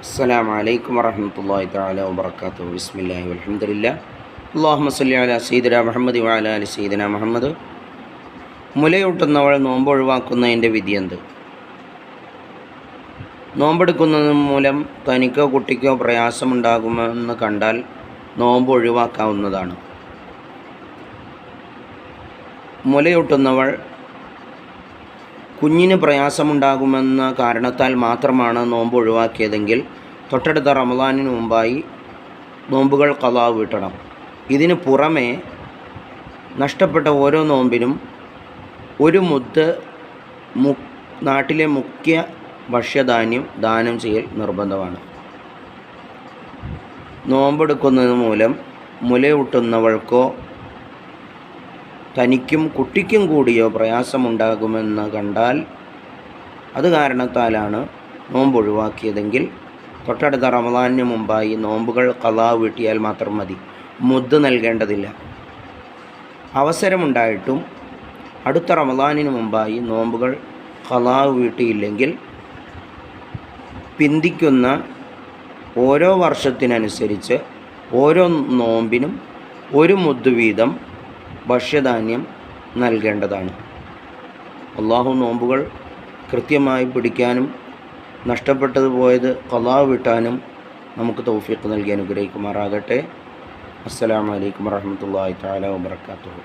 അസ്സലാമു അലൈക്കും വറഹ്മത്തുള്ളാഹി തആല വബറകാതുഹു. ബിസ്മില്ലാഹി വൽഹംദുലില്ലാഹ്. അല്ലാഹുമ്മ സ്വല്ലി അലാ സയ്യിദിനാ മുഹമ്മദ് വഅലാ ആലി സയ്യിദിനാ മുഹമ്മദ്. മുലയൂട്ടുന്നവൾ നോമ്പ് ഒഴിവാക്കുന്നതിൻ്റെ വിധിയെന്ത്? നോമ്പെടുക്കുന്നത് മൂലം തനിക്കോ കുട്ടിക്കോ പ്രയാസമുണ്ടാകുമെന്ന് കണ്ടാൽ നോമ്പ് ഒഴിവാക്കാവുന്നതാണ്. മുലയൂട്ടുന്നവൾ കുഞ്ഞിന് പ്രയാസമുണ്ടാകുമെന്ന കാരണത്താൽ മാത്രമാണ് നോമ്പ് ഒഴിവാക്കിയതെങ്കിൽ തൊട്ടടുത്ത റമദാനിന് മുമ്പായി നോമ്പുകൾ ഖളാ വീട്ടണം. ഇതിന് പുറമെ നഷ്ടപ്പെട്ട ഓരോ നോമ്പിനും ഒരു മുദ്ദ് നാട്ടിലെ മുഖ്യ ഭക്ഷ്യധാന്യം ദാനം ചെയ്യൽ നിർബന്ധമാണ്. നോമ്പെടുക്കുന്നത് മൂലം മുലയൂട്ടുന്നവൾക്കോ തനിക്കും കുട്ടിക്കും കൂടിയോ പ്രയാസമുണ്ടാകുമെന്ന് കണ്ടാൽ അത് കാരണത്താലാണ് നോമ്പ് ഒഴിവാക്കിയതെങ്കിൽ തൊട്ടടുത്ത റമദാനിന് മുമ്പായി നോമ്പുകൾ ഖളാ വീട്ടിയാൽ മാത്രം മതി. മുദ്ദ് നൽകേണ്ടതില്ല. അവസരമുണ്ടായിട്ടും അടുത്ത റമദാനിന് മുമ്പായി നോമ്പുകൾ ഖളാ വീട്ടിയില്ലെങ്കിൽ പിന്തിക്കുന്ന ഓരോ വർഷത്തിനനുസരിച്ച് ഓരോ നോമ്പിനും ഒരു മുദ്ദ് വീതം ഭക്ഷ്യധാന്യം നൽകേണ്ടതാണ്. അല്ലാഹു നോമ്പുകൾ കൃത്യമായി പിടിക്കാനും നഷ്ടപ്പെട്ടത് പോയത് ഖളാ വീട്ടാനും നമുക്ക് തൗഫീഖ് നൽകി അനുഗ്രഹിക്കുമാറാകട്ടെ. അസ്സലാമു അലൈക്കും വറഹ്മത്തുള്ളാഹി തആല വബറകാതുഹു.